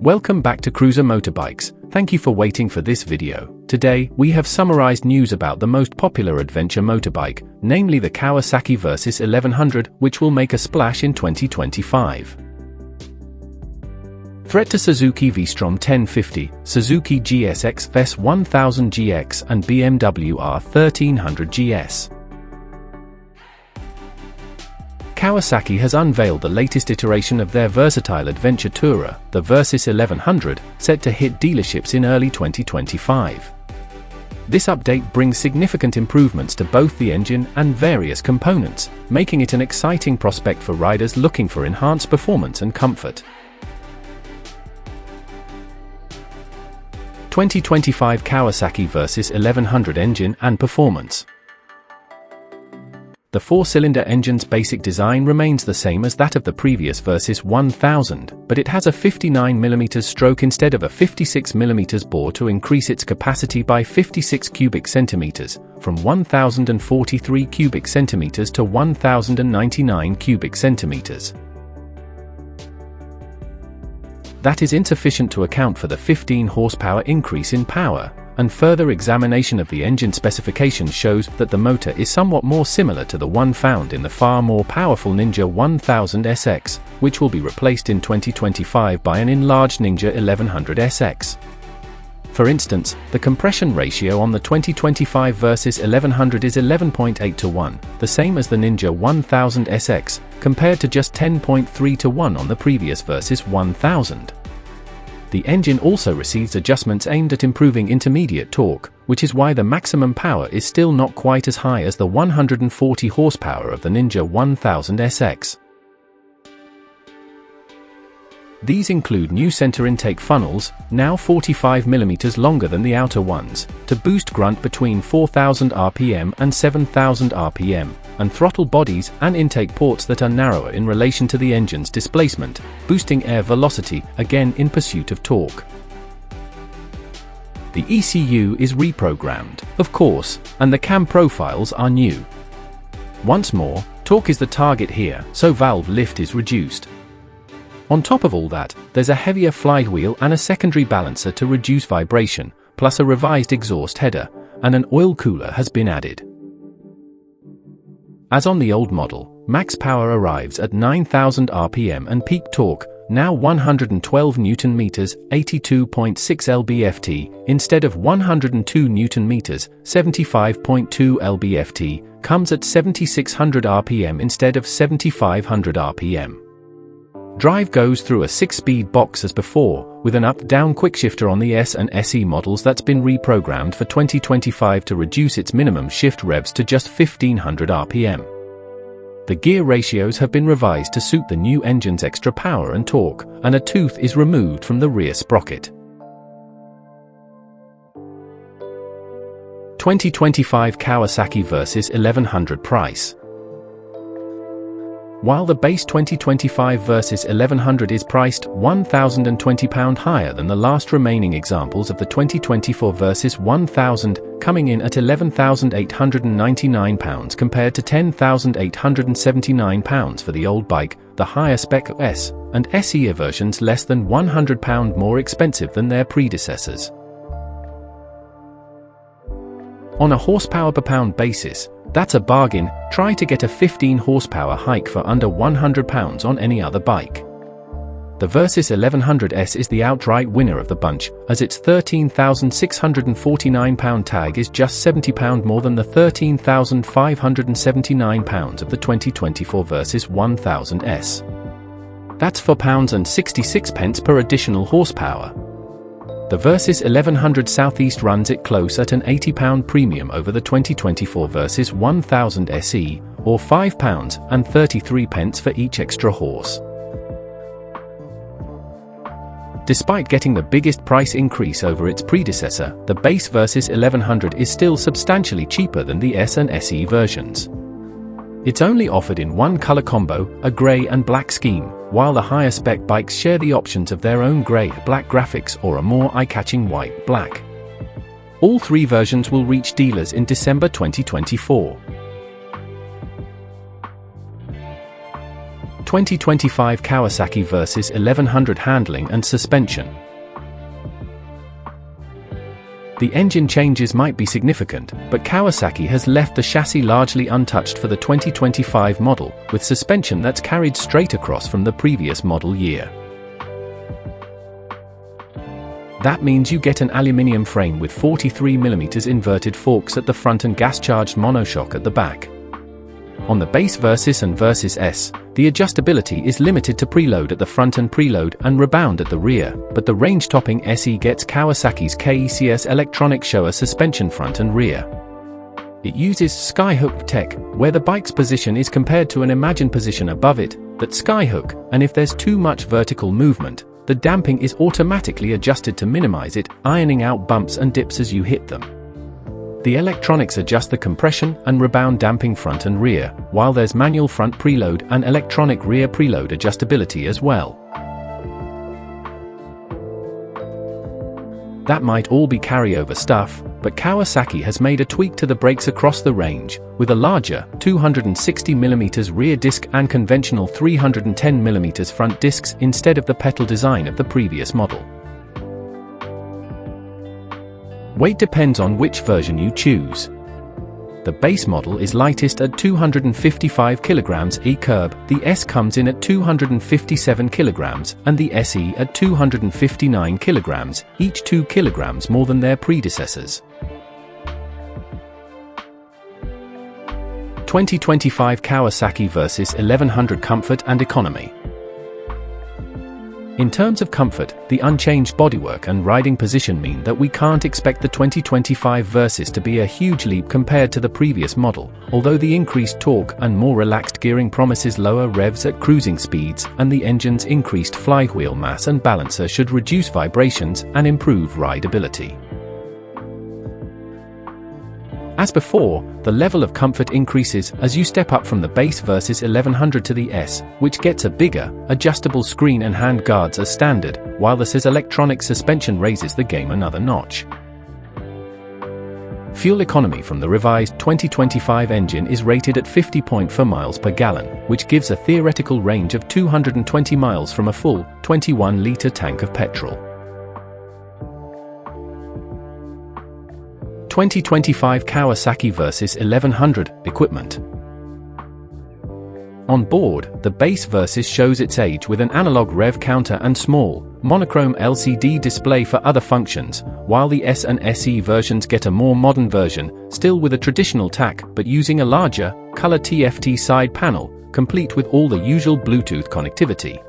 Welcome back to Cruiser Motorbikes. Thank you for waiting for this video. Today, we have summarized news about the most popular adventure motorbike, namely the Kawasaki Versys 1100, which will make a splash in 2025. Threat to Suzuki V-Strom 1050, Suzuki GSX VES 1000 GX and BMW R1300 GS. Kawasaki has unveiled the latest iteration of their versatile adventure tourer, the Versys 1100, set to hit dealerships in early 2025. This update brings significant improvements to both the engine and various components, making it an exciting prospect for riders looking for enhanced performance and comfort. 2025 Kawasaki Versys 1100 engine and performance. The four-cylinder engine's basic design remains the same as that of the previous Versys 1000, but it has a 59mm stroke instead of a 56mm bore to increase its capacity by 56 cubic centimeters, from 1043 cubic centimeters to 1099 cubic centimeters. That is insufficient to account for the 15 horsepower increase in power, and further examination of the engine specification shows that the motor is somewhat more similar to the one found in the far more powerful Ninja 1000 SX, which will be replaced in 2025 by an enlarged Ninja 1100 SX. For instance, the compression ratio on the 2025 Versys 1100 is 11.8 to 1, the same as the Ninja 1000 SX, compared to just 10.3 to 1 on the previous Versys 1000. The engine also receives adjustments aimed at improving intermediate torque, which is why the maximum power is still not quite as high as the 140 horsepower of the Ninja 1000 SX. These include new center intake funnels, now 45mm longer than the outer ones, to boost grunt between 4000 RPM and 7000 RPM, and throttle bodies and intake ports that are narrower in relation to the engine's displacement, boosting air velocity, again in pursuit of torque. The ECU is reprogrammed, of course, and the cam profiles are new. Once more, torque is the target here, so valve lift is reduced. On top of all that, there's a heavier flywheel and a secondary balancer to reduce vibration, plus a revised exhaust header, and an oil cooler has been added. As on the old model, max power arrives at 9000 RPM and peak torque, now 112 Nm, 82.6 lb-ft, instead of 102 Nm, 75.2 lb-ft, comes at 7600 RPM instead of 7500 RPM. Drive goes through a 6-speed box as before, with an up-down quickshifter on the S and SE models that's been reprogrammed for 2025 to reduce its minimum shift revs to just 1500 RPM. The gear ratios have been revised to suit the new engine's extra power and torque, and a tooth is removed from the rear sprocket. 2025 Kawasaki Versys 1100 price. While the base 2025 Versys 1100 is priced £1,020 higher than the last remaining examples of the 2024 Versys 1000, coming in at £11,899 compared to £10,879 for the old bike, the higher spec S and SE versions less than £100 more expensive than their predecessors. On a horsepower per pound basis, that's a bargain. Try to get a 15 horsepower hike for under £100 on any other bike. The Versys 1100S is the outright winner of the bunch, as its £13,649 tag is just £70 more than the £13,579 of the 2024 Versys 1000S. That's £4.66 per additional horsepower. The Versys 1100 Southeast runs it close at an £80 premium over the 2024 Versys 1000 SE, or £5.33 for each extra horse. Despite getting the biggest price increase over its predecessor, the base Versys 1100 is still substantially cheaper than the S and SE versions. It's only offered in one color combo, a grey and black scheme, while the higher spec bikes share the options of their own grey-black graphics or a more eye-catching white-black. All three versions will reach dealers in December 2024. 2025 Kawasaki Versys 1100 handling and suspension. The engine changes might be significant, but Kawasaki has left the chassis largely untouched for the 2025 model, with suspension that's carried straight across from the previous model year. That means you get an aluminium frame with 43mm inverted forks at the front and gas-charged monoshock at the back. On the base Versys and Versys S, the adjustability is limited to preload at the front and preload and rebound at the rear, but the range-topping SE gets Kawasaki's KECS electronic Showa suspension front and rear. It uses skyhook tech, where the bike's position is compared to an imagined position above it, that skyhook, and if there's too much vertical movement, the damping is automatically adjusted to minimize it, ironing out bumps and dips as you hit them. The electronics adjust the compression and rebound damping front and rear, while there's manual front preload and electronic rear preload adjustability as well. That might all be carryover stuff, but Kawasaki has made a tweak to the brakes across the range, with a larger 260mm rear disc and conventional 310mm front discs instead of the petal design of the previous model. Weight depends on which version you choose. The base model is lightest at 255 kg e-curb, the S comes in at 257 kg, and the SE at 259 kg, each 2 kg more than their predecessors. 2025 Kawasaki Versys 1100 Comfort and Economy. In terms of comfort, the unchanged bodywork and riding position mean that we can't expect the 2025 Versys to be a huge leap compared to the previous model, although the increased torque and more relaxed gearing promises lower revs at cruising speeds, and the engine's increased flywheel mass and balancer should reduce vibrations and improve rideability. As before, the level of comfort increases as you step up from the base Versys 1100 to the S, which gets a bigger, adjustable screen and hand guards as standard, while the SE's electronic suspension raises the game another notch. Fuel economy from the revised 2025 engine is rated at 50.4 miles per gallon, which gives a theoretical range of 220 miles from a full, 21-litre tank of petrol. 2025 Kawasaki Versys 1100 Equipment. On board, the base Versys shows its age with an analog rev counter and small, monochrome LCD display for other functions, while the S and SE versions get a more modern version, still with a traditional TAC but using a larger, color TFT side panel, complete with all the usual Bluetooth connectivity.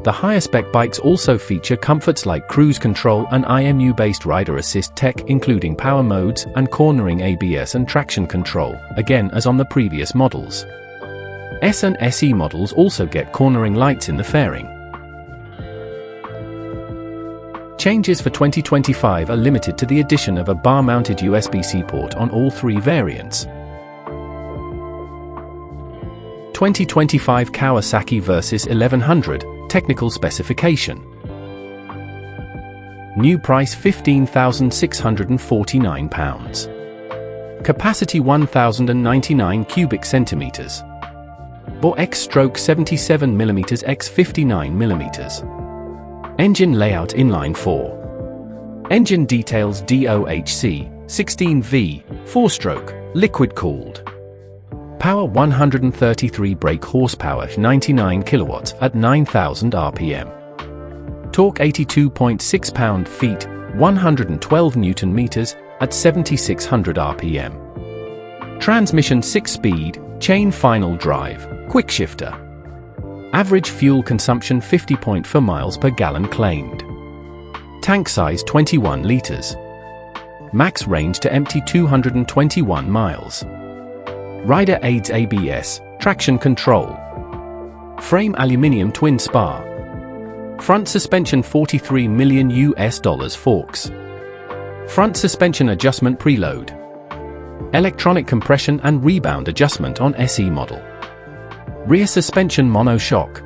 The higher-spec bikes also feature comforts like cruise control and IMU-based rider assist tech, including power modes and cornering ABS and traction control, again as on the previous models. S and SE models also get cornering lights in the fairing. Changes for 2025 are limited to the addition of a bar-mounted USB-C port on all 3 variants. 2025 Kawasaki Versys 1100 Technical Specification. New price £15,649. Capacity 1099 cubic centimeters. Bore X/77mm x 59mm. Engine layout inline 4. Engine details DOHC 16V 4-stroke liquid cooled. Power 133 brake horsepower 99 kilowatts at 9,000 rpm. Torque 82.6 pound-feet 112 newton meters at 7,600 rpm. Transmission 6-speed, chain final drive, quickshifter. Average fuel consumption 50.4 miles per gallon claimed. Tank size 21 litres. Max range to empty 221 miles. Rider aids ABS, traction control. Frame aluminium twin spar. Front suspension $43 million forks. Front suspension adjustment preload. Electronic compression and rebound adjustment on SE model. Rear suspension monoshock.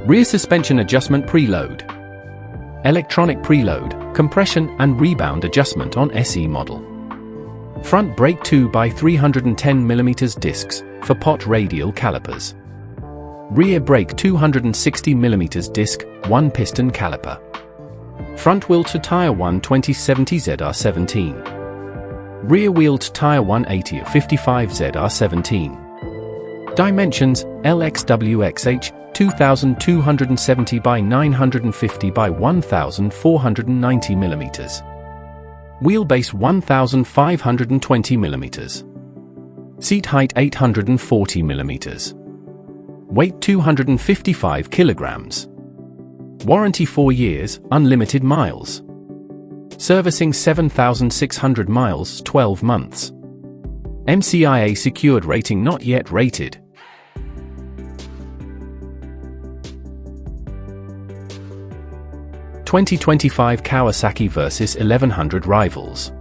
Rear suspension adjustment preload. Electronic preload, compression and rebound adjustment on SE model. Front brake 2x310mm discs, for pot radial calipers. Rear brake 260mm disc, 1 piston caliper. Front wheel to tyre 120/70 ZR17. Rear wheel to tyre 180/55 ZR17. Dimensions: LXWXH 2270 by 950 by 1490mm. Wheelbase 1520mm. Seat height 840mm. Weight 255 kilograms. Warranty 4 years, unlimited miles. Servicing 7,600 miles, 12 months. MCIA secured rating not yet rated. (2025) Kawasaki Versys 1100 Rivals.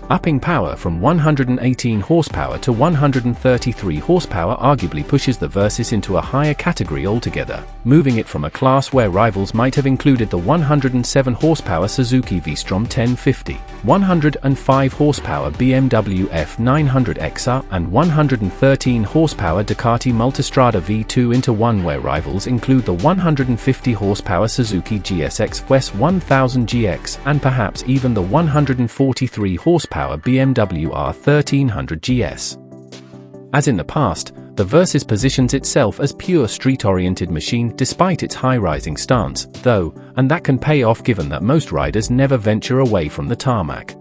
Upping power from 118 horsepower to 133 horsepower arguably pushes the Versys into a higher category altogether, moving it from a class where rivals might have included the 107 horsepower Suzuki V-Strom 1050, 105 horsepower BMW F900XR and 113 horsepower Ducati Multistrada V2 into one where rivals include the 150 horsepower Suzuki GSX West 1000 GX and perhaps even the 143 horsepower BMW R1300 GS. As in the past, the Versys positions itself as pure street-oriented machine despite its high-rising stance, though, and that can pay off given that most riders never venture away from the tarmac.